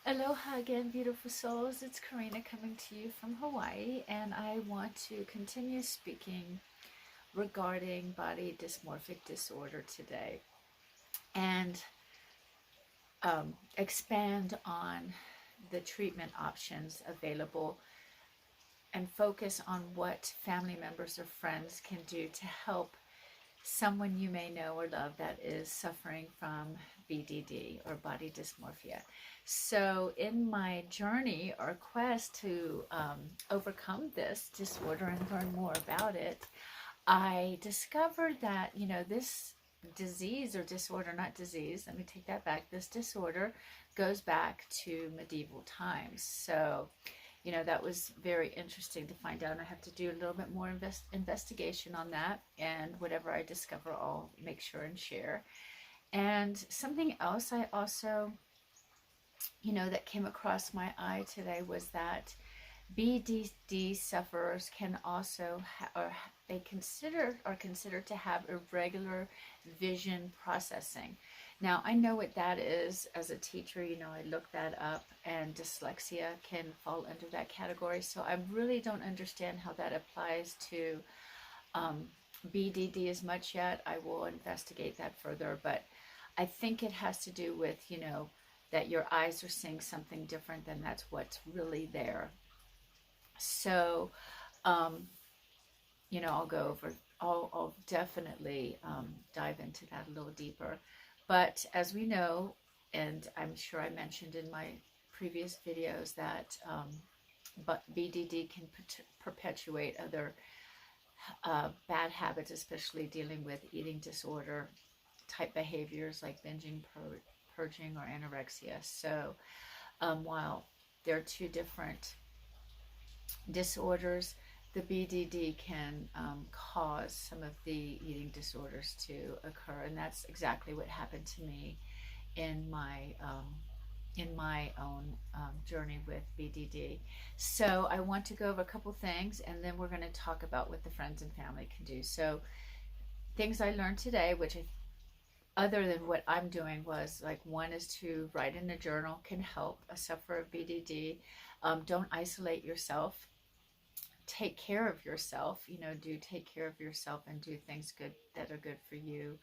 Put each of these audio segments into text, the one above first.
Aloha again, beautiful souls. It's Karina coming to you from Hawaii, and I want to continue speaking regarding body dysmorphic disorder today and expand on the treatment options available and focus on what family members or friends can do to help someone you may know or love that is suffering from BDD or body dysmorphia. So, in my journey or quest to overcome this disorder and learn more about it, I discovered that, this disease or disorder, not disease, let me take that back, this disorder goes back to medieval times. So, that was very interesting to find out. I have to do a little bit more investigation on that, and whatever I discover, I'll make sure and share. And something else I also, that came across my eye today was that BDD sufferers can also or they are considered to have irregular vision processing. Now, I know what that is as a teacher. I looked that up, and dyslexia can fall under that category. So I really don't understand how that applies to BDD as much yet. I will investigate that further, but I think it has to do with, that your eyes are seeing something different than that's what's really there. So, I'll go over, I'll definitely dive into that a little deeper. But as we know, and I'm sure I mentioned in my previous videos, that but BDD can perpetuate other bad habits, especially dealing with eating disorder type behaviors like binging, purging, or anorexia. So while there are two different disorders, the BDD can cause some of the eating disorders to occur, and that's exactly what happened to me in my own journey with BDD. So I want to go over a couple things, and then we're going to talk about what the friends and family can do. So things I learned today, which other than what I'm doing, was like, one is to write in a journal can help a sufferer of BDD. Don't isolate yourself. Take care of yourself. Do take care of yourself and do things good that are good for you,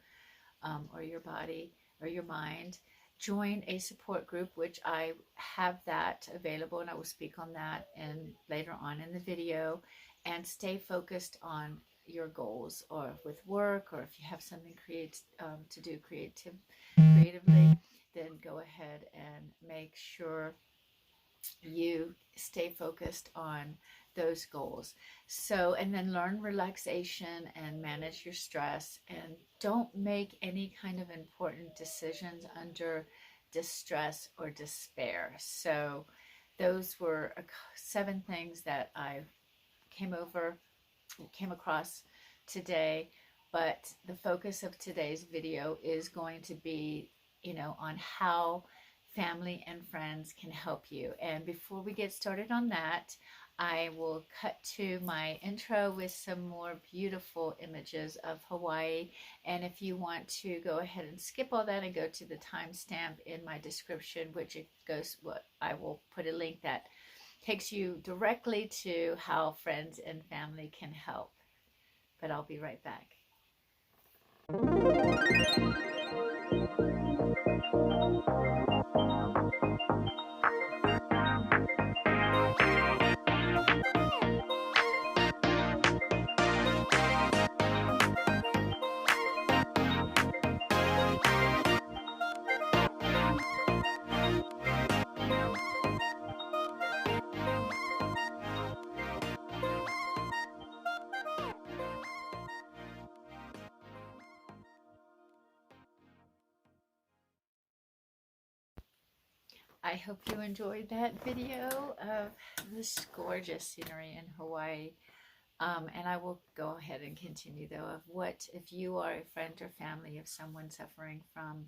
or your body or your mind. Join a support group, which I have that available, and I will speak on that and later on in the video. And stay focused on your goals, or with work, or if you have something to do creatively, then go ahead and make sure you stay focused on those goals. So, and then learn relaxation and manage your stress, and don't make any kind of important decisions under distress or despair. So those were 7 things that I came across today. But the focus of today's video is going to be, on how family and friends can help you. And before we get started on that, I will cut to my intro with some more beautiful images of Hawaii. And if you want to go ahead and skip all that and go to the timestamp in my description, which I will put a link that takes you directly to how friends and family can help. But I'll be right back. I hope you enjoyed that video of this gorgeous scenery in Hawaii. And I will go ahead and continue, though, of what, if you are a friend or family of someone suffering from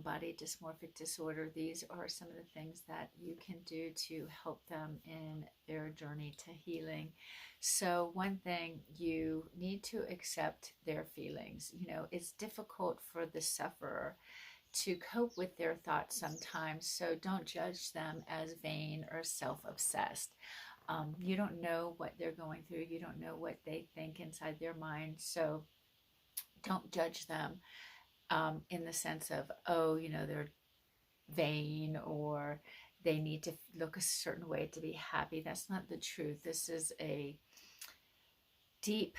body dysmorphic disorder, these are some of the things that you can do to help them in their journey to healing. So one thing, you need to accept their feelings. It's difficult for the sufferer to cope with their thoughts sometimes. So don't judge them as vain or self-obsessed. You don't know what they're going through. You don't know what they think inside their mind. So don't judge them in the sense of, oh, you know, they're vain or they need to look a certain way to be happy. That's not the truth. This is a deep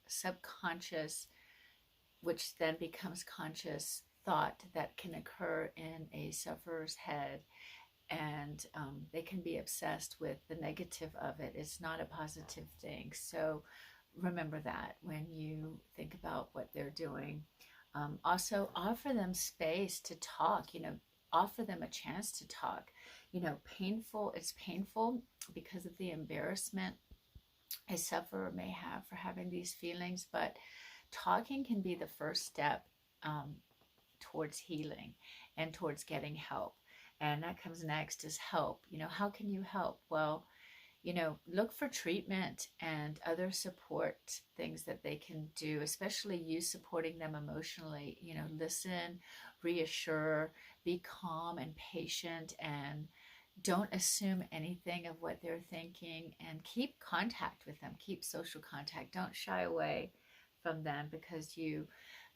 subconscious, which then becomes conscious thought that can occur in a sufferer's head. And they can be obsessed with the negative of it. It's not a positive thing. So remember that when you think about what they're doing. Also, offer them space to talk, you know, offer them a chance to talk. You know, it's painful because of the embarrassment a sufferer may have for having these feelings, but talking can be the first step towards healing and towards getting help. And that comes next is help. You know, how can you help? Well, you know, look for treatment and other support things that they can do, especially you supporting them emotionally. You know, listen, reassure, be calm and patient, and don't assume anything of what they're thinking, and keep contact with them. Keep social contact. Don't shy away from them because you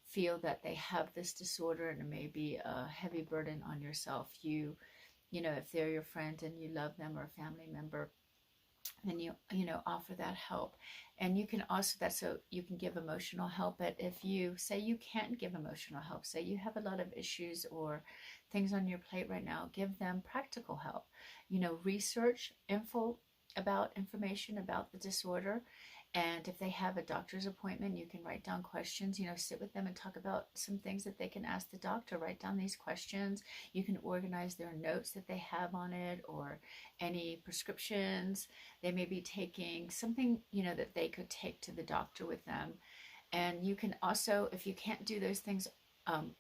feel that they have this disorder and it may be a heavy burden on yourself. You know, if they're your friend and you love them or a family member, then you know, offer that help. And you can also, so you can give emotional help. But if you say you can't give emotional help, say you have a lot of issues or things on your plate right now, give them practical help. You know, research information about the disorder. And if they have a doctor's appointment, you can write down questions, you know, sit with them and talk about some things that they can ask the doctor. Write down these questions. You can organize their notes that they have on it, or any prescriptions they may be taking, something, you know, that they could take to the doctor with them. And you can also, if you can't do those things,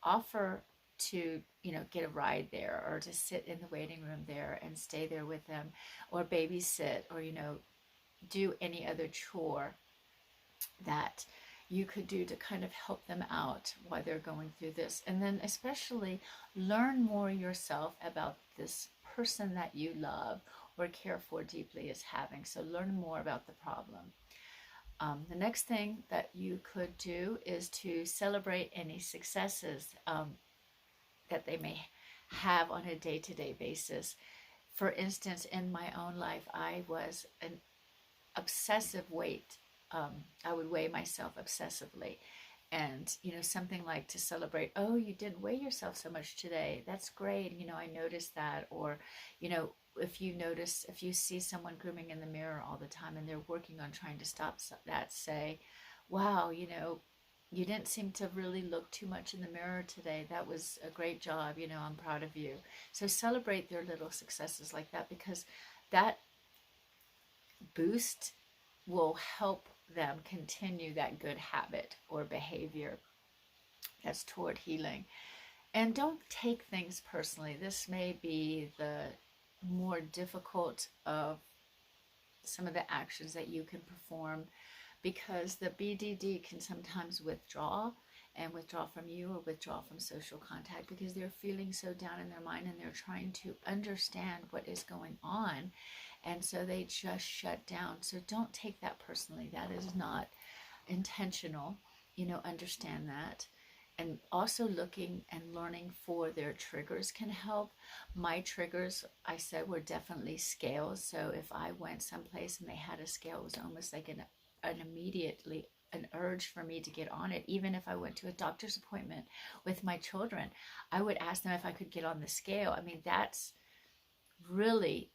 offer to, you know, get a ride there, or to sit in the waiting room there and stay there with them, or babysit, or, you know, do any other chore that you could do to kind of help them out while they're going through this. And then especially learn more yourself about this person that you love or care for deeply is having. So learn more about the problem. The next thing that you could do is to celebrate any successes that they may have on a day-to-day basis. For instance, in my own life, I was an obsessive weight. I would weigh myself obsessively. And, you know, something like to celebrate, oh, you didn't weigh yourself so much today. That's great. You know, I noticed that. Or, you know, if you see someone grooming in the mirror all the time and they're working on trying to stop that, say, wow, you know, you didn't seem to really look too much in the mirror today. That was a great job. You know, I'm proud of you. So celebrate their little successes like that, because that boost will help them continue that good habit or behavior that's toward healing. And don't take things personally. This may be the more difficult of some of the actions that you can perform, because the BDD can sometimes withdraw from you or withdraw from social contact because they're feeling so down in their mind and they're trying to understand what is going on. And so they just shut down. So don't take that personally. That is not intentional. You know, understand that. And also looking and learning for their triggers can help. My triggers, I said, were definitely scales. So if I went someplace and they had a scale, it was almost like an urge for me to get on it. Even if I went to a doctor's appointment with my children, I would ask them if I could get on the scale. I mean, that's really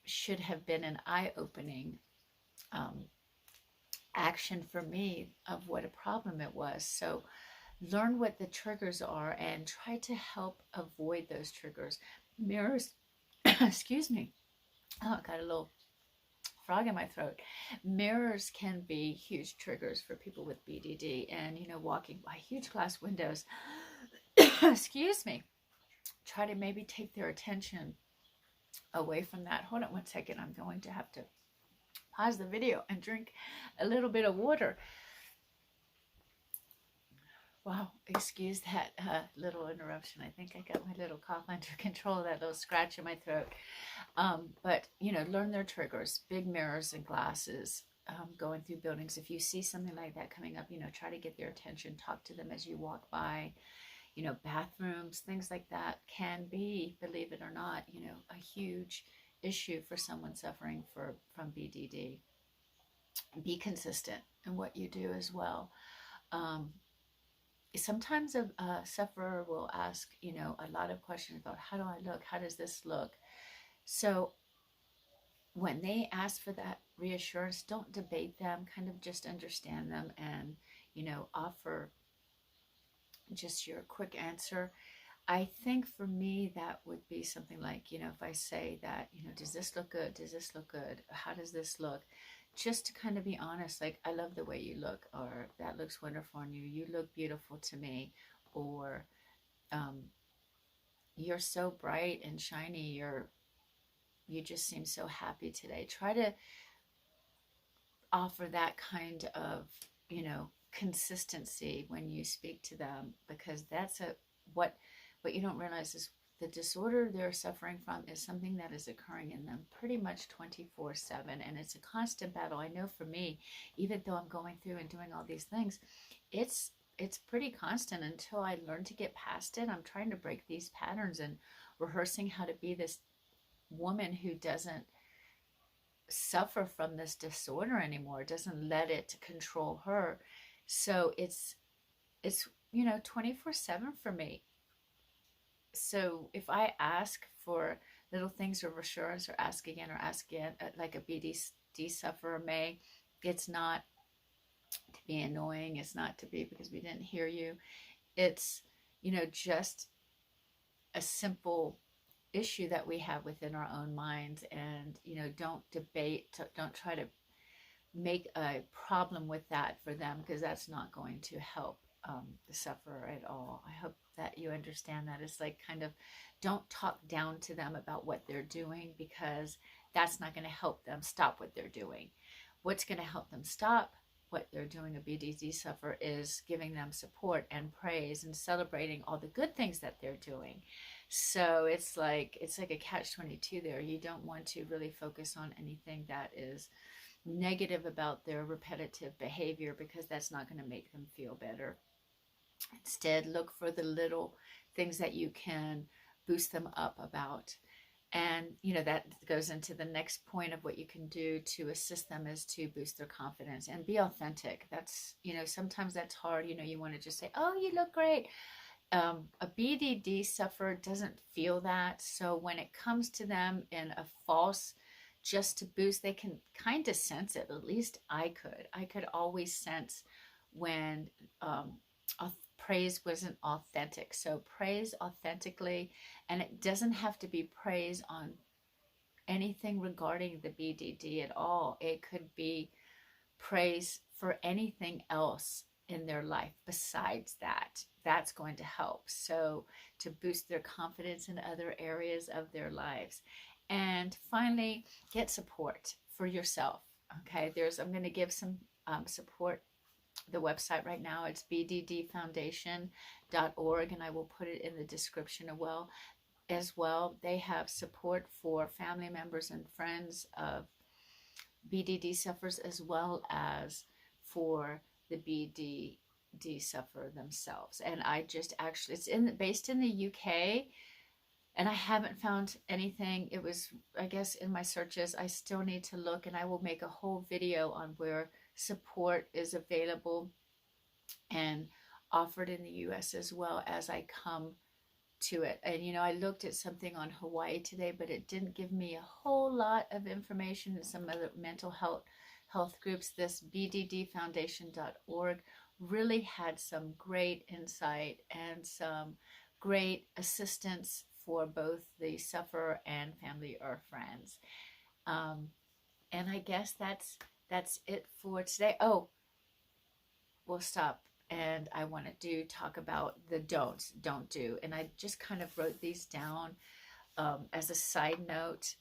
should have been an eye-opening action for me of what a problem it was. So learn what the triggers are and try to help avoid those triggers. Mirrors, excuse me. Oh, I got a little frog in my throat. Mirrors can be huge triggers for people with BDD, and, you know, walking by huge glass windows, excuse me, try to maybe take their attention away from that. Hold on one second. I'm going to have to pause the video and drink a little bit of water. Wow, excuse that little interruption. I think I got my little cough under control, that little scratch in my throat. But, learn their triggers, big mirrors and glasses, going through buildings. If you see something like that coming up, try to get their attention, talk to them as you walk by. Bathrooms, things like that can be, believe it or not, a huge issue for someone suffering from BDD. Be consistent in what you do as well. Um, Sometimes a sufferer will ask, a lot of questions about how do I look? How does this look? So when they ask for that reassurance, don't debate them, kind of just understand them and, offer just your quick answer. I think for me, that would be something like, if I say that, does this look good? Does this look good? How does this look? Just to kind of be honest, like, I love the way you look, or that looks wonderful on you. You look beautiful to me, or um, you're so bright and shiny. You just seem so happy today. Try to offer that kind of, consistency when you speak to them, because that's what you don't realize is the disorder they're suffering from is something that is occurring in them pretty much 24/7, and it's a constant battle. I know for me, even though I'm going through and doing all these things, it's pretty constant until I learn to get past it. I'm trying to break these patterns and rehearsing how to be this woman who doesn't suffer from this disorder anymore, doesn't let it control her. So it's 24/7 for me. So if I ask for little things of assurance, or ask again, like a BDD sufferer may, it's not to be annoying. It's not to be because we didn't hear you. It's, just a simple issue that we have within our own minds. And, don't debate, don't try to make a problem with that for them, because that's not going to help the sufferer at all. I hope that you understand that. It's like, kind of, don't talk down to them about what they're doing, because that's not going to help them stop what they're doing. What's going to help them stop what they're doing, a BDD sufferer, is giving them support and praise and celebrating all the good things that they're doing. So it's like a catch-22 there. You don't want to really focus on anything that is negative about their repetitive behavior, because that's not going to make them feel better. Instead, look for the little things that you can boost them up about. And, that goes into the next point of what you can do to assist them, is to boost their confidence and be authentic. That's, sometimes that's hard. You want to just say, oh, you look great. A BDD sufferer doesn't feel that. So when it comes to them in a false, just to boost, they can kind of sense it. At least I could always sense when praise wasn't authentic. So praise authentically, and it doesn't have to be praise on anything regarding the BDD at all. It could be praise for anything else in their life besides that. That's going to help. So to boost their confidence in other areas of their lives. And finally, get support for yourself. Okay, I'm going to give some support. The website right now, it's bddfoundation.org, and I will put it in the description as well. They have support for family members and friends of BDD sufferers, as well as for the BDD sufferer themselves. And I just actually, based in the UK, and I haven't found anything. It was, I guess, in my searches. I still need to look, and I will make a whole video on where support is available and offered in the US as well as I come to it. And I looked at something on Hawaii today, but it didn't give me a whole lot of information. In some other mental health groups, this bddfoundation.org really had some great insight and some great assistance for both the sufferer and family or friends. And I guess that's it for today. Oh, we'll stop. And I want to talk about the don't do. And I just kind of wrote these down as a side note.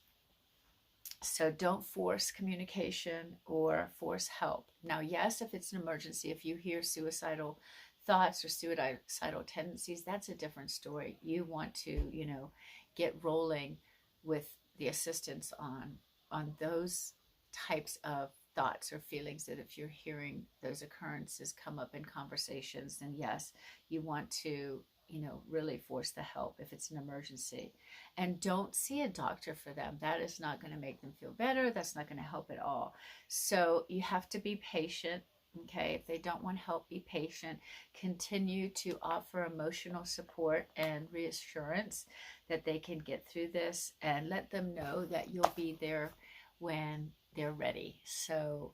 So don't force communication or force help. Now, yes, if it's an emergency, if you hear suicidal thoughts or suicidal tendencies, that's a different story. You want to, you know, get rolling with the assistance on those types of thoughts or feelings, that if you're hearing those occurrences come up in conversations, then yes, you want to, you know, really force the help if it's an emergency. And don't see a doctor for them. That is not going to make them feel better. That's not going to help at all. So you have to be patient. Okay, if they don't want help, be patient. Continue to offer emotional support and reassurance that they can get through this, and let them know that you'll be there when they're ready. So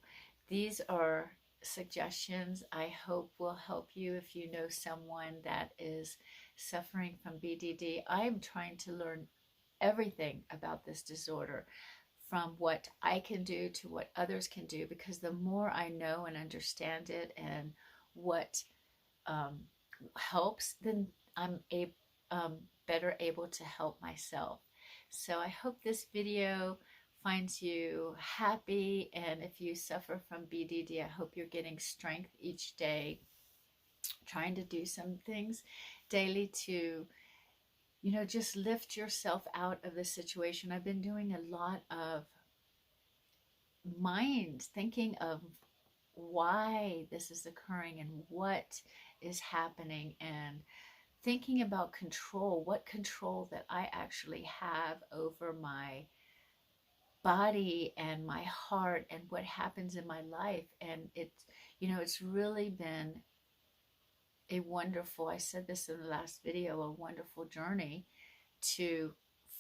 these are suggestions I hope will help you if you know someone that is suffering from BDD. I'm trying to learn everything about this disorder, from what I can do to what others can do, because the more I know and understand it and what um, helps, then I'm better able to help myself. So I hope this video finds you happy, and if you suffer from BDD, I hope you're getting strength each day, trying to do some things daily to, you know, just lift yourself out of the situation. I've been doing a lot of mind thinking of why this is occurring and what is happening, and thinking about control, what control that I actually have over my body and my heart and what happens in my life. And it's, you know, it's really been a wonderful, I said this in the last video, a wonderful journey to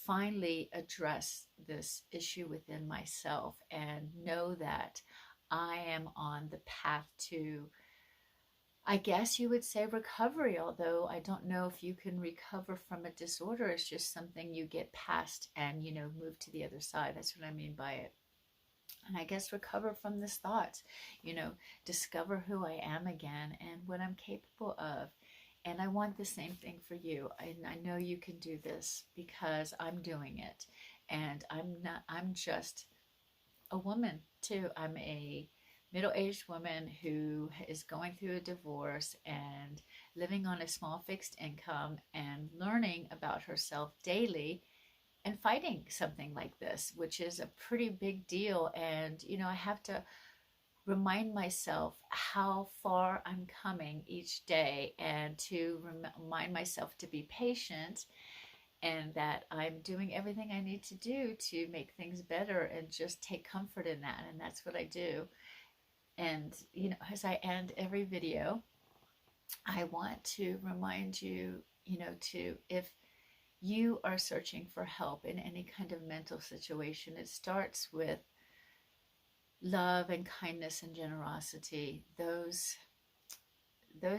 finally address this issue within myself and know that I am on the path to, I guess you would say, recovery, although I don't know if you can recover from a disorder. It's just something you get past and, you know, move to the other side. That's what I mean by it. And I guess recover from this thought, you know, discover who I am again and what I'm capable of. And I want the same thing for you. And I know you can do this because I'm doing it. And I'm just a woman too. I'm a middle-aged woman who is going through a divorce and living on a small fixed income and learning about herself daily and fighting something like this, which is a pretty big deal. And, you know, I have to remind myself how far I'm coming each day, and to remind myself to be patient, and that I'm doing everything I need to do to make things better, and just take comfort in that. And that's what I do. And, you know, as I end every video, I want to remind you, you know, if you are searching for help in any kind of mental situation, it starts with love and kindness and generosity. Those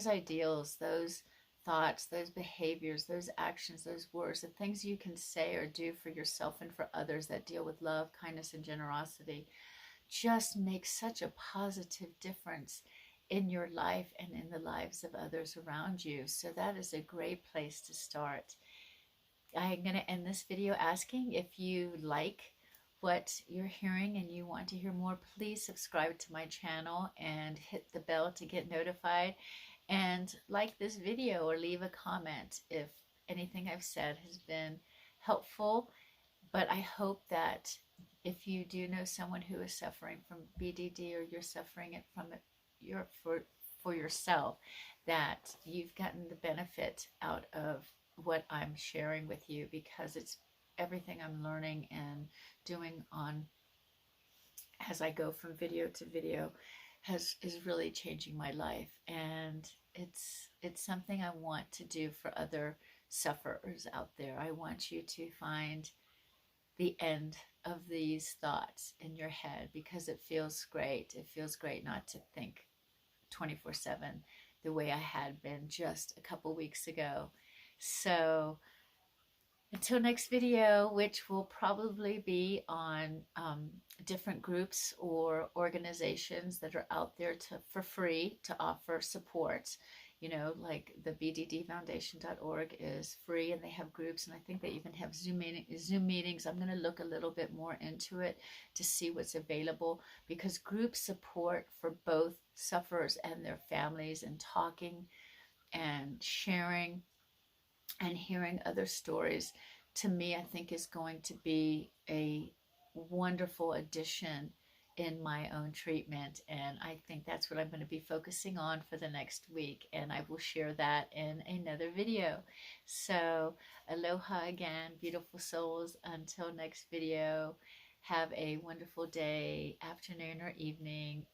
ideals, those thoughts, those behaviors, those actions, those words, the things you can say or do for yourself and for others that deal with love, kindness, and generosity, just makes such a positive difference in your life and in the lives of others around you. So that is a great place to start. I'm going to end this video asking, if you like what you're hearing and you want to hear more, please subscribe to my channel and hit the bell to get notified, and like this video or leave a comment if anything I've said has been helpful. But I hope that if you do know someone who is suffering from BDD, or you're suffering it from it for yourself, that you've gotten the benefit out of what I'm sharing with you, because it's everything I'm learning and doing on as I go from video to video is really changing my life. And it's something I want to do for other sufferers out there. I want you to find the end of these thoughts in your head, because it feels great. It feels great not to think 24/7 the way I had been just a couple weeks ago. So until next video, which will probably be on different groups or organizations that are out there for free to offer support. You know, like the BDD Foundation.org is free, and they have groups, and I think they even have Zoom meetings. I'm going to look a little bit more into it to see what's available, because group support for both sufferers and their families, and talking and sharing and hearing other stories, to me, I think is going to be a wonderful addition in my own treatment. And I think that's what I'm going to be focusing on for the next week. And I will share that in another video. So, aloha again, beautiful souls. Until next video, have a wonderful day, afternoon, or evening.